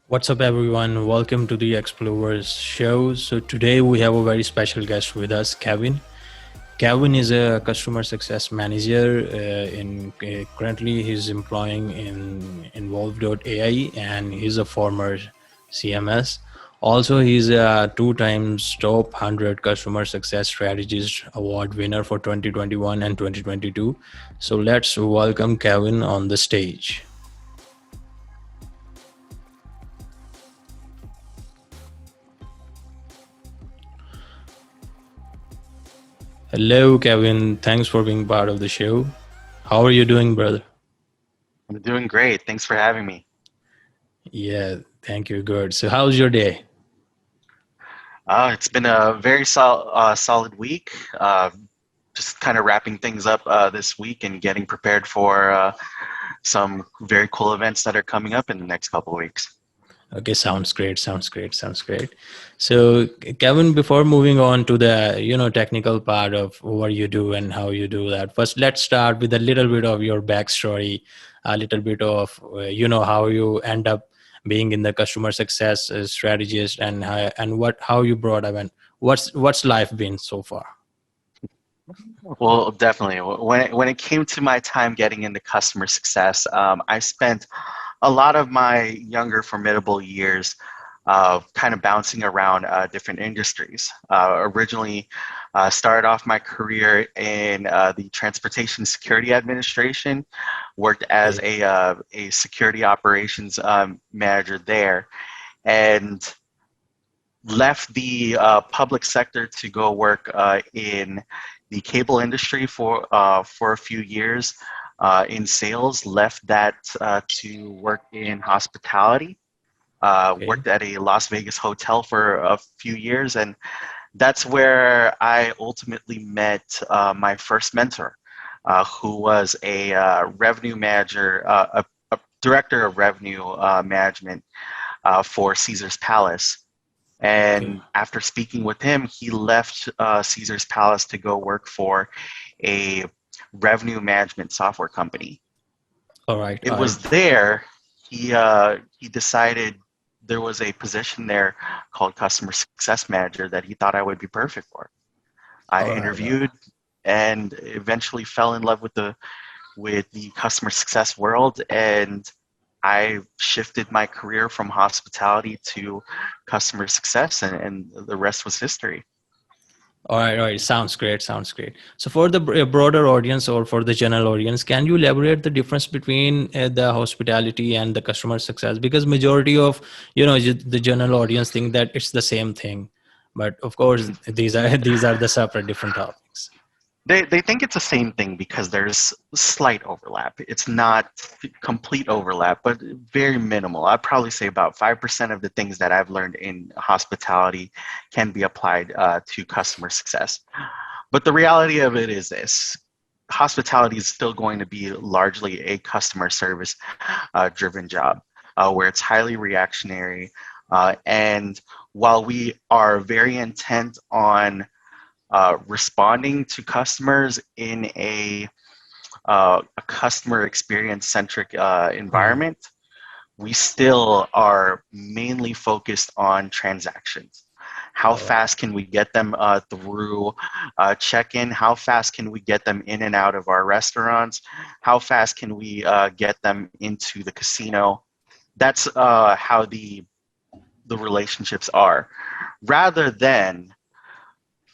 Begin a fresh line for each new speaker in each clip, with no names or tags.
What's up, everyone? Welcome to the XploVerse show. So, today we have a very special guest with us, Kevin. Kevin is a customer success manager. Currently, he's employing in Involve.ai, and he's a former CMS. Also, he's a two times top 100 customer success strategist award winner for 2021 and 2022. So, let's welcome Kevin on the stage. Hello, Kevin. Thanks for being part of the show. How are you doing, brother?
I'm doing great. Thanks for having me.
Yeah, thank you. Good. So, how's your day?
It's been a very solid week. Just kind of wrapping things up this week and getting prepared for some very cool events that are coming up in the next couple of weeks.
Okay, sounds great. Sounds great. Sounds great. So, Kevin, before moving on to the technical part of what you do and how you do that, first let's start with a little bit of your backstory, a little bit of how you end up being in the customer success strategist, and how you brought up, and what's life been so far.
Well, definitely. When it came to my time getting into customer success, I spent a lot of my younger formidable years kind of bouncing around different industries. Originally, started off my career in the Transportation Security Administration, worked as
Okay.
a security operations manager there, and left the public sector to go work in the cable industry for a few years in sales. Left that to work in hospitality.
Okay.
Worked at a Las Vegas hotel for a few years, and that's where I ultimately met my first mentor, who was a revenue manager, a director of revenue management for Caesar's Palace.
Okay.
And after speaking with him, he left Caesar's Palace to go work for a revenue management software company.
All right.
It
All right.
was there he decided there was a position there called customer success manager that he thought I would be perfect for. I
All right. All right.
interviewed and eventually fell in love with the customer success world, and I shifted my career from hospitality to customer success, and the rest was history.
All right, all right. Sounds great. Sounds great. So, for the broader audience or for the general audience, can you elaborate the difference between the hospitality and the customer success? Because majority of the general audience think that it's the same thing, but of course
Mhm.
these are these are the separate different topics.
They think it's the same thing because there's slight overlap. It's not complete overlap, but very minimal. I'd probably say about 5% of the things that I've learned in hospitality can be applied to customer success. But the reality of it is this: hospitality is still going to be largely a customer service driven job, where it's highly reactionary. And while we are very intent on responding to customers in a customer experience centric
Hmm.
environment, we still are mainly focused on transactions. How
All right.
fast can we get them through check-in? How fast can we get them in and out of our restaurants? How fast can we get them into the casino? That's how the relationships are. Rather than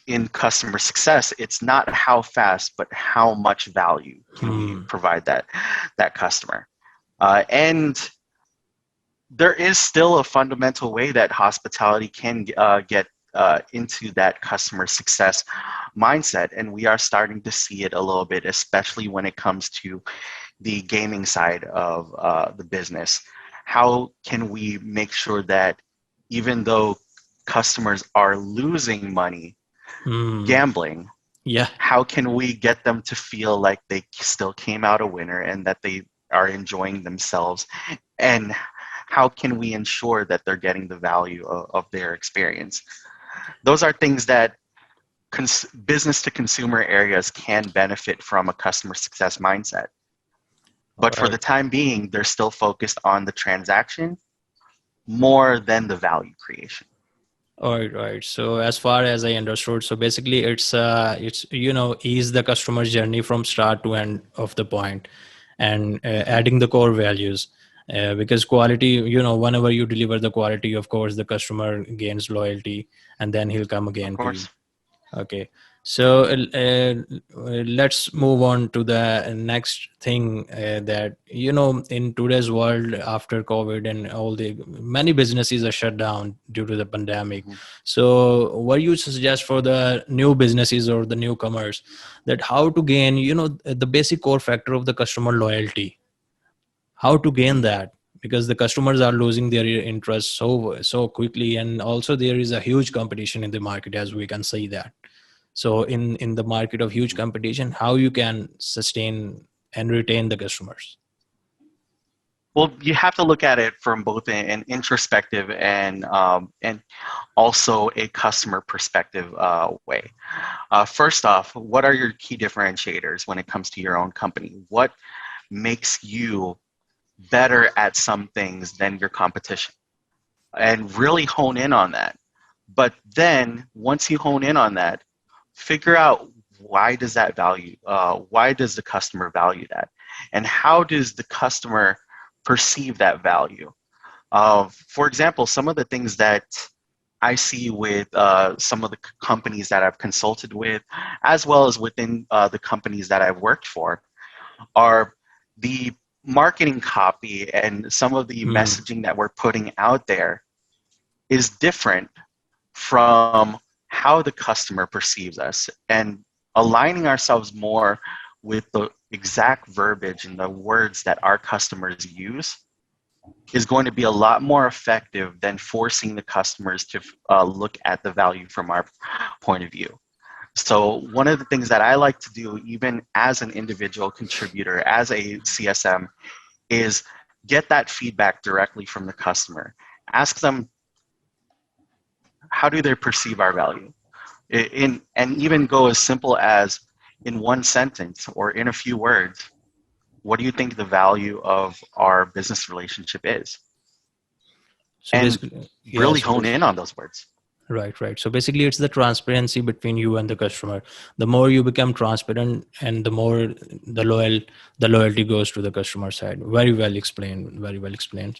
in customer success, it's not how fast, but how much value can we
Hmm.
provide that customer. And there is still a fundamental way that hospitality can get into that customer success mindset, and we are starting to see it a little bit, especially when it comes to the gaming side of the business. How can we make sure that even though customers are losing money
Hmm.
gambling,
Yeah.
how can we get them to feel like they still came out a winner and that they are enjoying themselves, and how can we ensure that they're getting the value of their experience? Those are things that business to consumer areas can benefit from a customer success mindset,
All
but for
right.
the time being they're still focused on the transaction more than the value creation.
All right, right. So as far as I understood, so basically it's ease the customer's journey from start to end of the point, and
Hmm.
adding the core values. Because quality, whenever you deliver the quality, of course, the customer gains loyalty, and then he'll come
Of
again to you.
course.
Okay, so let's move on to the next thing, that in today's world after COVID and all the many businesses are shut down due to the pandemic.
Hmm.
So, what you suggest for the new businesses or the newcomers, that how to gain the basic core factor of the customer loyalty, how to gain that, because the customers are losing their interest so quickly, and also there is a huge competition in the market, as we can see that. So in the market of huge competition, how you can sustain and retain the customers?
Well, you have to look at it from both an introspective and also a customer perspective way. First off, what are your key differentiators when it comes to your own company? What makes you better at some things than your competition? And really hone in on that. But then once you hone in on that, figure out why does the customer value that? And how does the customer perceive that value? For example, some of the things that I see with some of the companies that I've consulted with, as well as within the companies that I've worked for, are the marketing copy and some of the
Hmm.
messaging that we're putting out there is different from how the customer perceives us, and aligning ourselves more with the exact verbiage and the words that our customers use is going to be a lot more effective than forcing the customers to look at the value from our point of view. So one of the things that I like to do, even as an individual contributor, as a CSM, is get that feedback directly from the customer. Ask them, how do they perceive our value? And even go as simple as, in one sentence or in a few words, what do you think the value of our business relationship is?
So
And
basically, yeah.
really
So
hone in on those words.
right, right. So basically, it's the transparency between you and the customer. The more you become transparent, and the more the loyalty goes to the customer side. Very well explained. Very well explained.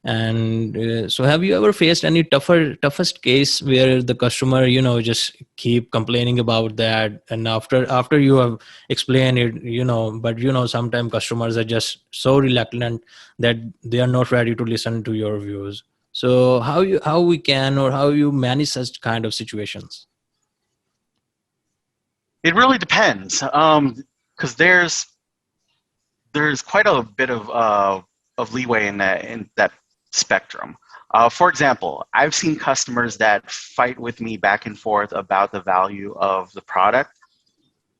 And so, have you ever faced any toughest case where the customer, just keep complaining about that, and after you have explained it, but sometimes customers are just so reluctant that they are not ready to listen to your views. So how we can, or how you manage such kind of situations?
It really depends, because there's quite a bit of leeway in that spectrum. For example, I've seen customers that fight with me back and forth about the value of the product,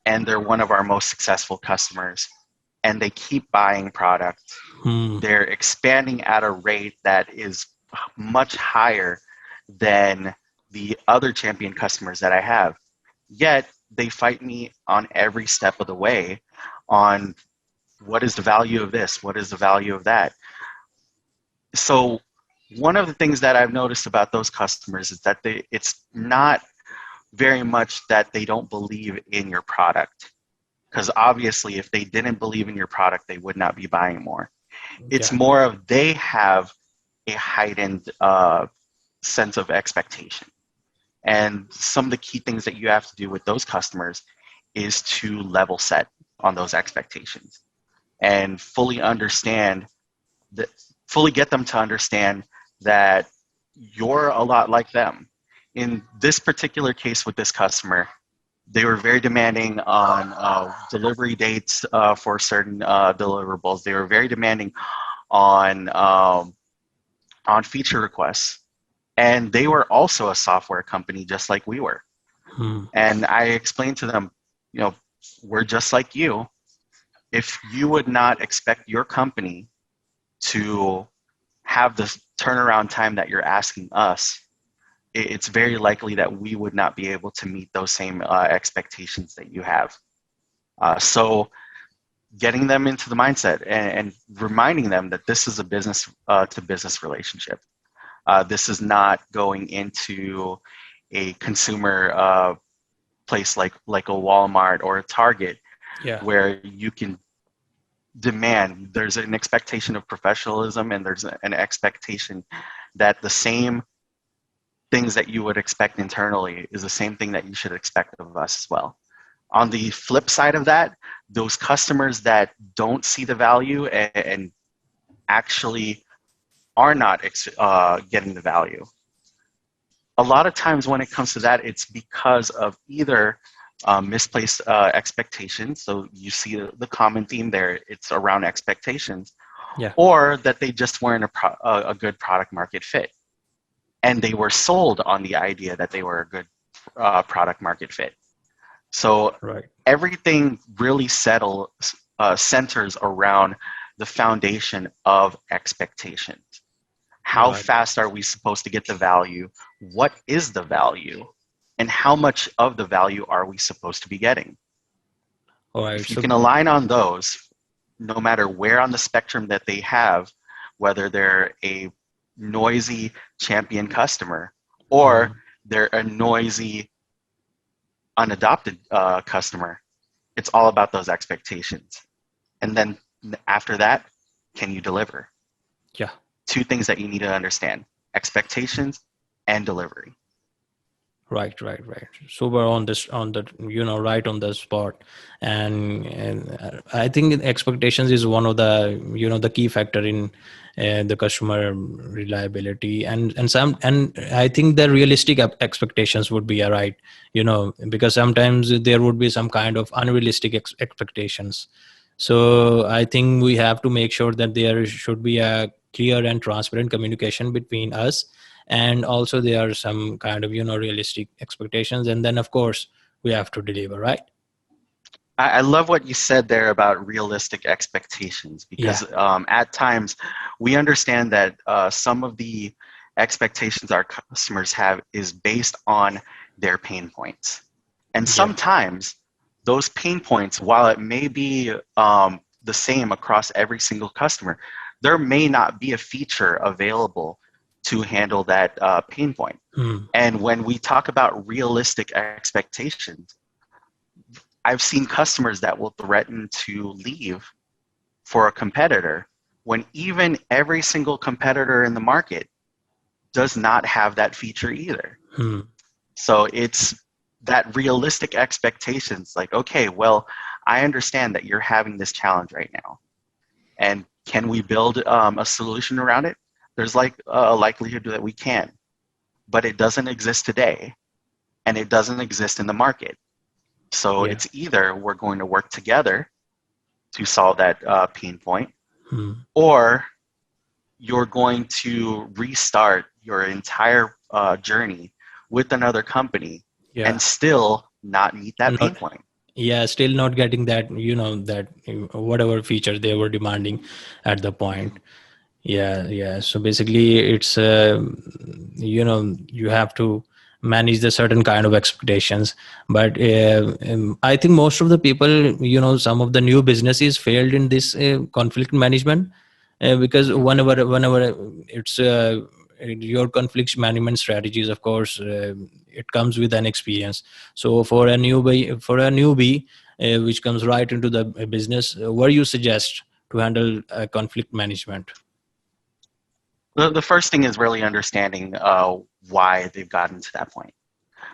and they're one of our most successful customers, and they keep buying product.
Hmm.
They're expanding at a rate that is much higher than the other champion customers that I have. Yet they fight me on every step of the way on what is the value of this, what is the value of that. So one of the things that I've noticed about those customers is that it's not very much that they don't believe in your product, because obviously if they didn't believe in your product, they would not be buying more. It's
Yeah.
more of they have a heightened sense of expectation. And some of the key things that you have to do with those customers is to level set on those expectations and fully understand that, fully get them to understand that you're a lot like them. In this particular case with this customer, they were very demanding on delivery dates for certain deliverables. They were very demanding on feature requests, and they were also a software company just like we were.
Hmm.
And I explained to them, you know, we're just like you. If you would not expect your company to have the turnaround time that you're asking us, it's very likely that we would not be able to meet those same expectations that you have. So getting them into the mindset and reminding them that this is a business to business relationship. This is not going into a consumer place like a Walmart or a Target
Yeah.
where you can demand. There's an expectation of professionalism, and there's an expectation that the same things that you would expect internally is the same thing that you should expect of us as well. On the flip side of that, those customers that don't see the value and actually are not getting the value, a lot of times when it comes to that, it's because of either misplaced expectations. So you see the common theme there, it's around expectations,
Yeah.
or that they just weren't a good product market fit. And they were sold on the idea that they were a good product market fit. So
Right.
everything really centers around the foundation of expectations. How
Right.
fast are we supposed to get the value? What is the value? And how much of the value are we supposed to be getting?
All right.
If you
So
can align on those, no matter where on the spectrum that they have, whether they're a noisy champion customer or they're a noisy unadopted customer, it's all about those expectations. And then after that, can you deliver?
yeah.
Two things that you need to understand: expectations and delivery.
Right, right, right. So we're on this, on the, right on the spot, and I think expectations is one of the, the key factor in the customer reliability, and I think the realistic expectations would be right, because sometimes there would be some kind of unrealistic expectations. So I think we have to make sure that there should be a clear and transparent communication between us, and also there are some kind of realistic expectations, and then of course we have to deliver, right?
I love what you said there about realistic expectations,
Yeah.
because at times we understand that some of the expectations our customers have is based on their pain points. And
Yeah.
sometimes those pain points, while it may be the same across every single customer, there may not be a feature available to handle that pain point. And when we talk about realistic expectations, I've seen customers that will threaten to leave for a competitor when even every single competitor in the market does not have that feature either. So it's that realistic expectations, like, okay, well, I understand that you're having this challenge right now, and can we build a solution around it? There's like a likelihood that we can, but it doesn't exist today, and it doesn't exist in the market. So
Yeah.
it's either we're going to work together to solve that pain point, or you're going to restart your entire journey with another company
Yeah.
and still not meet that pain
Not.
point.
Yeah, still not getting that, that whatever feature they were demanding at the point. Yeah, yeah. So basically it's you have to manage the certain kind of expectations, but I think most of the people, some of the new businesses failed in this conflict management, because whenever it's your conflict management strategies, of course it comes with an experience. So for a newbie which comes right into the business, what do you suggest to handle conflict management?
The first thing is really understanding why they've gotten to that point.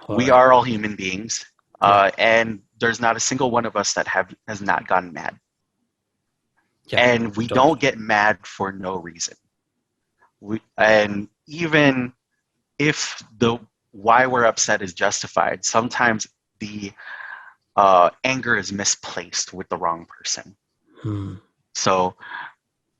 All
We
right.
are all human beings,
Yeah.
and there's not a single one of us that has not gotten mad.
Yeah.
And we
Totally.
don't get mad for no reason. And even if the why we're upset is justified, sometimes the anger is misplaced with the wrong person. So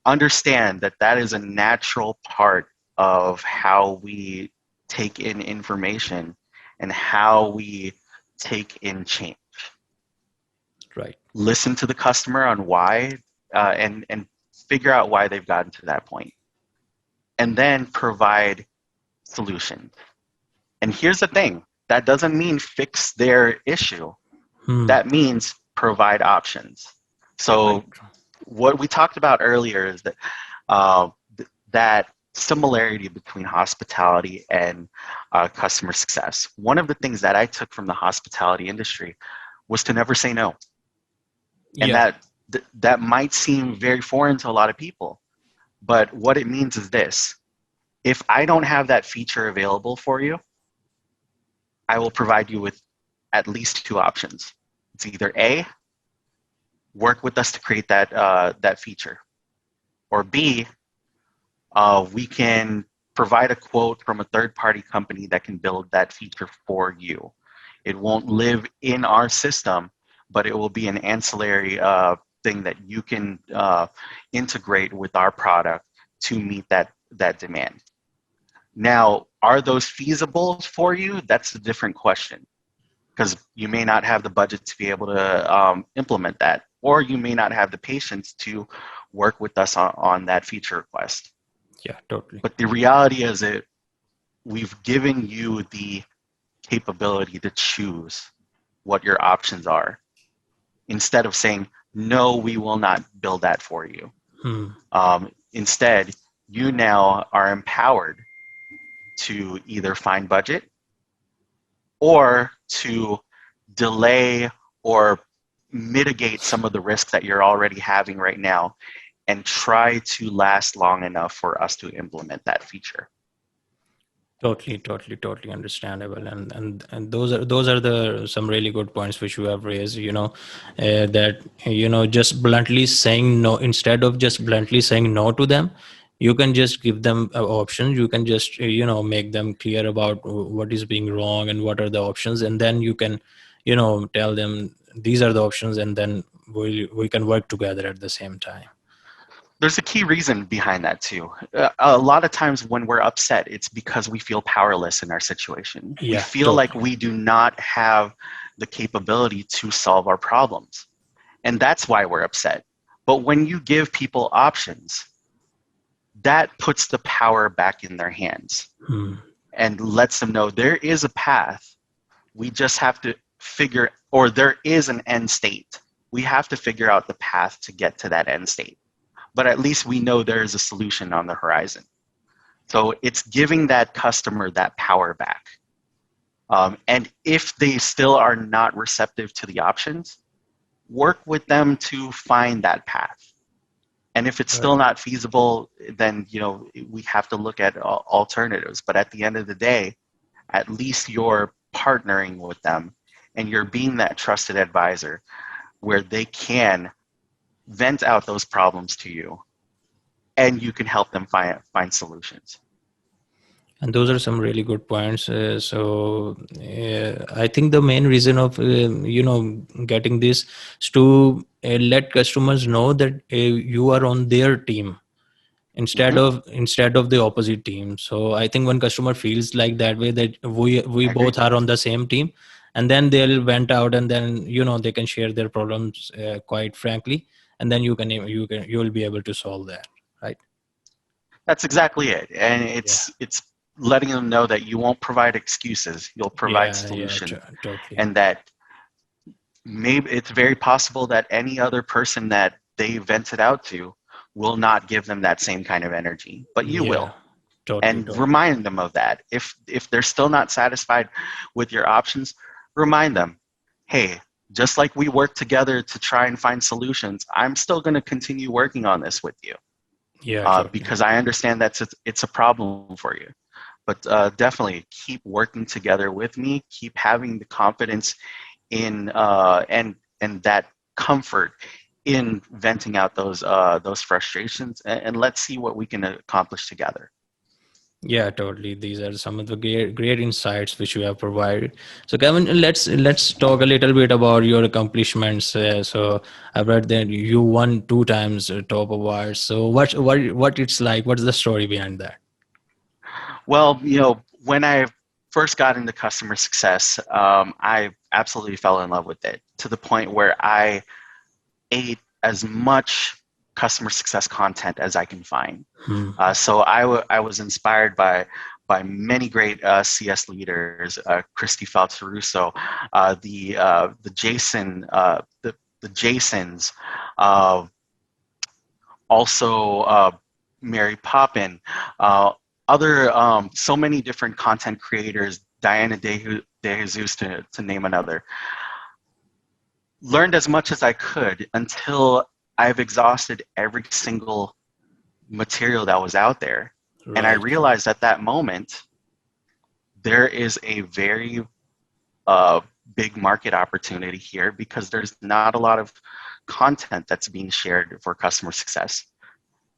understand that that is a natural part of how we take in information and how we take in change.
Right.
Listen to the customer on why, and figure out why they've gotten to that point, and then provide solutions. And here's the thing: that doesn't mean fix their issue. That means provide options. So
Right.
what we talked about earlier is that that similarity between hospitality and customer success. One of the things that I took from the hospitality industry was to never say no. And
Yeah.
that might seem very foreign to a lot of people, but what it means is this: if I don't have that feature available for you, I will provide you with at least two options. It's either A, work with us to create that feature, or B, we can provide a quote from a third-party company that can build that feature for you. It won't live in our system, but it will be an ancillary thing that you can integrate with our product to meet that demand. Now, are those feasible for you? That's a different question, because you may not have the budget to be able to implement that, or you may not have the patience to work with us on that feature request.
Yeah, totally.
But the reality is that we've given you the capability to choose what your options are, instead of saying, no, we will not build that for you. Instead, you now are empowered to either find budget or to delay or mitigate some of the risks that you're already having right now, and try to last long enough for us to implement that feature.
Totally understandable, and those are the some really good points which you have raised. That just bluntly saying no, instead of just bluntly saying no to them, you can just give them options. You can just make them clear about what is being wrong and what are the options, and then you can tell them these are the options, and then we can work together at the same time.
There's a key reason behind that too. A lot of times when we're upset, it's because we feel powerless in our situation. We
Yeah,
feel like
totally.
we do not have the capability to solve our problems. And that's why we're upset. But when you give people options, that puts the power back in their hands and lets them know there is a path. We just have to figure, or there is an end state. We have to figure out the path to get to that end state. But at least we know there is a solution on the horizon. So it's giving that customer that power back. And if they still are not receptive to the options, work with them to find that path. And if it's still not feasible, then we have to look at alternatives. But at the end of the day, at least you're partnering with them and you're being that trusted advisor where they can vent out those problems to you, and you can help them find solutions.
And those are some really good points. I think the main reason of getting this is to let customers know that you are on their team instead
Mm-hmm.
of the opposite team. So I think when customer feels like that way, that we
I agree.
both are on the same team, and then they'll vent out, and then they can share their problems quite frankly, and then you will be able to solve that, right?
That's exactly it. And
Yeah.
it's letting them know that you won't provide excuses, you'll provide
Yeah,
solution,
totally.
and that maybe it's very possible that any other person that they vent it out to will not give them that same kind of energy, but you
Yeah,
will. And
totally.
remind them of that. If they're still not satisfied with your options, remind them, hey, just like we work together to try and find solutions, I'm still going to continue working on this with you,
Yeah, totally.
because I understand that it's a problem for you. But definitely keep working together with me. Keep having the confidence in and that comfort in venting out those frustrations, and let's see what we can accomplish together.
Yeah, totally. These are some of the great insights which you have provided. So, Kevin, let's talk a little bit about your accomplishments. So, I've read that you won 2 times top awards. So, what it's like? What's the story behind that?
Well, when I first got into customer success, I absolutely fell in love with it, to the point where I ate as much customer success content as I can find. So I was inspired by many great CS leaders, Christy Phelps Russo, the Jason, the Jasons, also Mary Poppin, uh, other so many different content creators, Diana De Jesus to name another. Learned as much as I could until I've exhausted every single material that was out there. And I
Right.
realized at that moment, there is a very uh, big market opportunity here because there's not a lot of content that's being shared for customer success.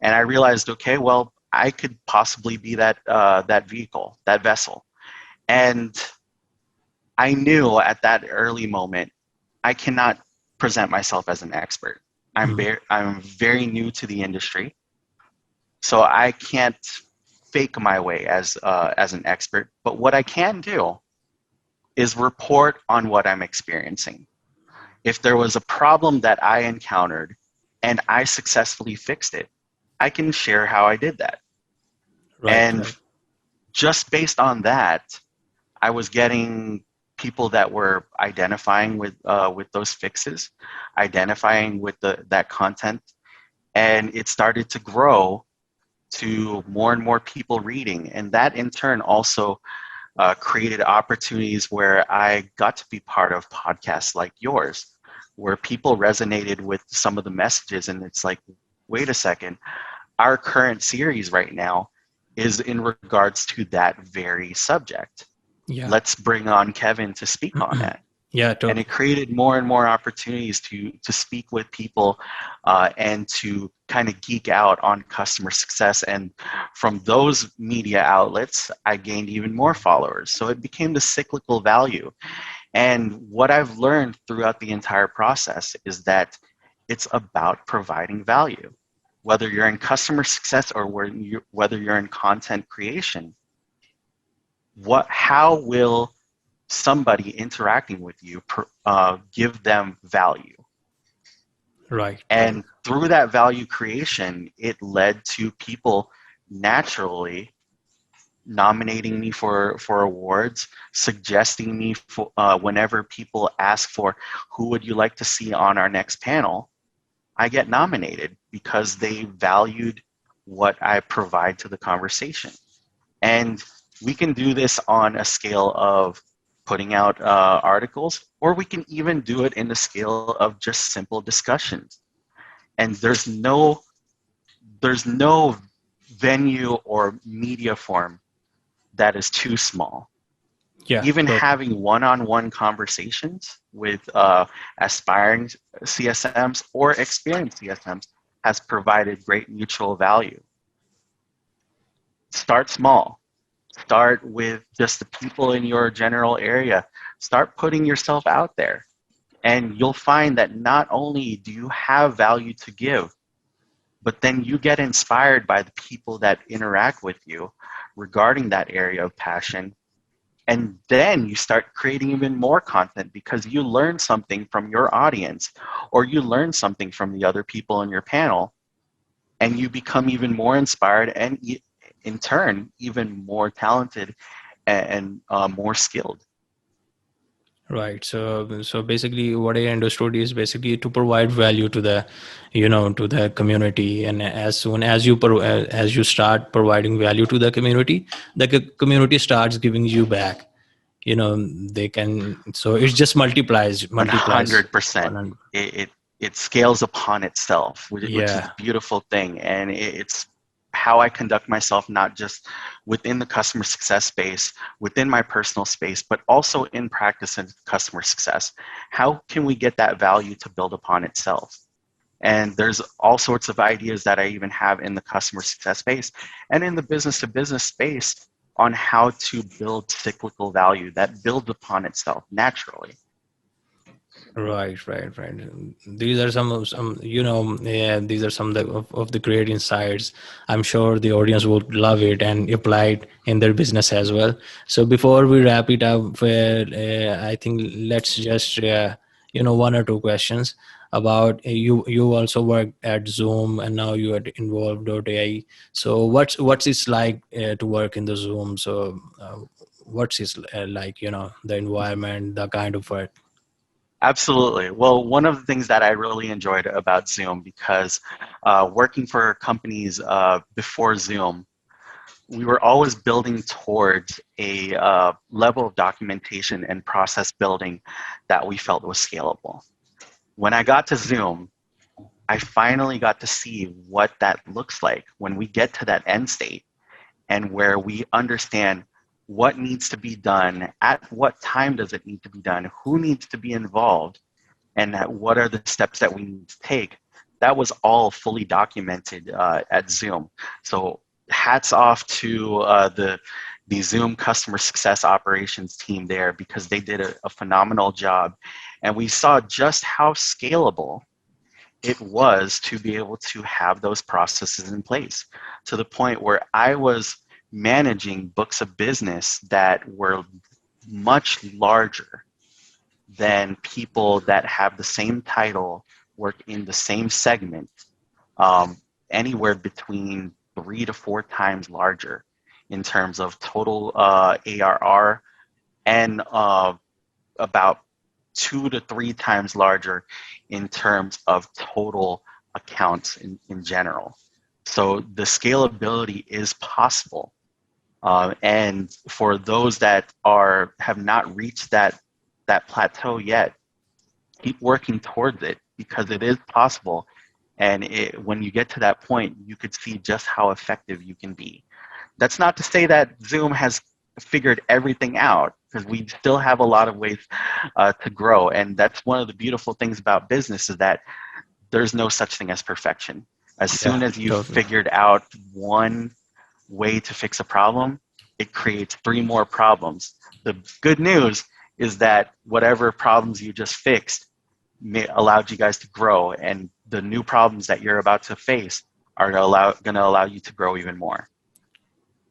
And I realized, okay, well, I could possibly be that vehicle, that vessel. And I knew at that early moment, I cannot present myself as an expert.
Mhm.
I'm very new to the industry, so I can't fake my way as an expert. But what I can do is report on what I'm experiencing. If there was a problem that I encountered and I successfully fixed it, I can share how I did that.
Right.
And
Right.
just based on that, I was getting people that were identifying with those fixes, identifying with that content, and it started to grow to more and more people reading, and that in turn also created opportunities where I got to be part of podcasts like yours, where people resonated with some of the messages, and it's like, wait a second, our current series right now is in regards to that very subject.
Yeah.
Let's bring on Kevin to speak on that.
Yeah.
And it created more and more opportunities to speak with people and to kind of geek out on customer success. And from those media outlets, I gained even more followers. So it became the cyclical value. And what I've learned throughout the entire process is that it's about providing value. Whether you're in customer success or whether you're in content creation, how will somebody interacting with you give them value?
Right. Right.
And through that value creation, it led to people naturally nominating me for awards, suggesting me for whenever people ask for who would you like to see on our next panel, I get nominated because they valued what I provide to the conversation. And we can do this on a scale of putting out articles, or we can even do it in the scale of just simple discussions. And there's no venue or media form that is too small.
Yeah.
Even
Totally.
having one-on-one conversations with aspiring CSMs or experienced CSMs has provided great mutual value. Start small. Start with just the people in your general area. Start putting yourself out there. And you'll find that not only do you have value to give, but then you get inspired by the people that interact with you regarding that area of passion. And then you start creating even more content because you learn something from your audience or you learn something from the other people in your panel, and you become even more inspired and in turn even more talented and more skilled.
Right. So basically, what I understood is basically to provide value to the, to the community. And as soon as as you start providing value to the community, the community starts giving you back. They can. So it just multiplies.
100%. It scales upon itself, which is
Yeah.
a beautiful thing. And it's how I conduct myself, not just within the customer success space, within my personal space, but also in practice in customer success. How can we get that value to build upon itself? And there's all sorts of ideas that I even have in the customer success space and in the business to business space on how to build cyclical value that builds upon itself naturally.
Right, right, right. These are some, yeah, these are some of the great insights. I'm sure the audience would love it and apply it in their business as well. So before we wrap it up, I think let's just, one or two questions about you. You also work at Zoom and now you are involved with AI. So what's it like to work in the Zoom? So what's it like, the environment, the kind of work?
Absolutely. Well, one of the things that I really enjoyed about Zoom, because working for companies before Zoom, we were always building towards a level of documentation and process building that we felt was scalable. When I got to Zoom, I finally got to see what that looks like when we get to that end state, and where we understand what needs to be done, at what time does it need to be done, who needs to be involved, and what are the steps that we need to take. That was all fully documented at Zoom. So hats off to the Zoom customer success operations team there, because they did a phenomenal job. And we saw just how scalable it was to be able to have those processes in place, to the point where I was managing books of business that were much larger than people that have the same title, work in the same segment, anywhere between 3 to 4 times larger in terms of total ARR, and about 2 to 3 times larger in terms of total accounts in general. So the scalability is possible. And for those that have not reached that plateau yet, keep working towards it, because it is possible. And when you get to that point, you could see just how effective you can be. That's not to say that Zoom has figured everything out, because we still have a lot of ways to grow. And that's one of the beautiful things about business, is that there's no such thing as perfection. As soon as you've
Totally.
figured out one way to fix a problem, it creates 3 more problems. The good news is that whatever problems you just fixed allowed you guys to grow, and the new problems that you're about to face are going to allow you to grow even more.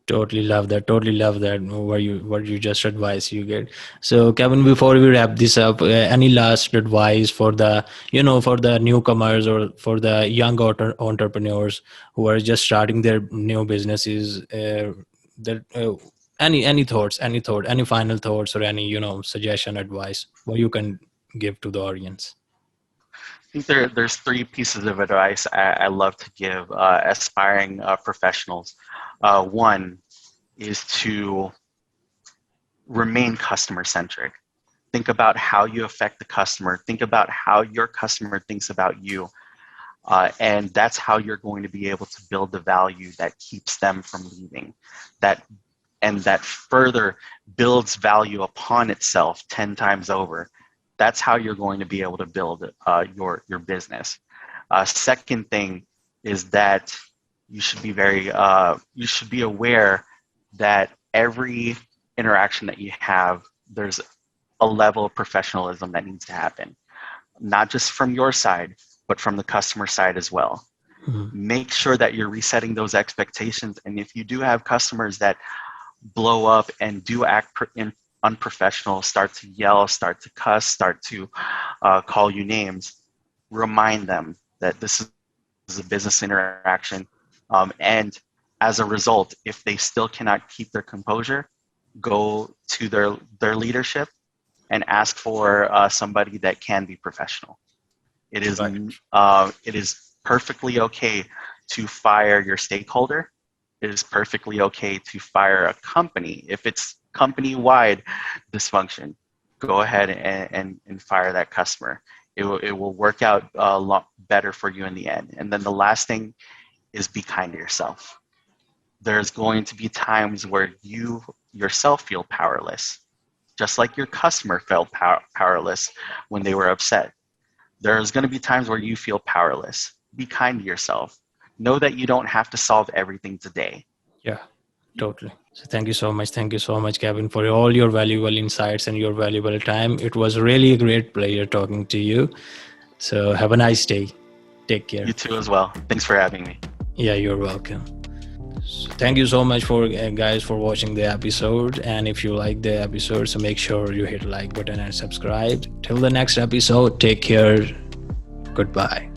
Totally love that. Totally love that. What you just advice you get. So, Kevin, before we wrap this up, any last advice for the for the newcomers, or for the young entrepreneurs who are just starting their new businesses? That any thoughts, any final thoughts, or any suggestion, advice, what you can give to the audience?
I think there's 3 pieces of advice I love to give aspiring professionals. One is to remain customer centric. Think about how you affect the customer. Think about how your customer thinks about you. And that's how you're going to be able to build the value that keeps them from leaving. That further builds value upon itself 10 times over. That's how you're going to be able to build your business. Second thing is that you should be aware that every interaction that you have, there's a level of professionalism that needs to happen, not just from your side, but from the customer side as well.
Mm-hmm.
Make sure that you're resetting those expectations. And if you do have customers that blow up and do act unprofessional, start to yell, start to cuss, start to call you names, remind them that this is a business interaction. And as a result, if they still cannot keep their composure, go to their leadership and ask for somebody that can be professional. It is perfectly okay to fire your stakeholder. It is perfectly okay to fire a company. If it's company-wide dysfunction, go ahead and fire that customer. It will work out a lot better for you in the end. And then the last thing is be kind to yourself. There's going to be times where you yourself feel powerless, just like your customer felt powerless when they were upset. There's going to be times where you feel powerless. Be kind to yourself. Know that you don't have to solve everything today.
Yeah, totally. So thank you so much. Thank you so much, Kevin, for all your valuable insights and your valuable time. It was really a great pleasure talking to you. So have a nice day. Take care.
You too as well. Thanks for having me.
Yeah, you're welcome. So thank you so much for guys for watching the episode. And if you like the episode, so make sure you hit like button and subscribe. Till the next episode, take care. Goodbye.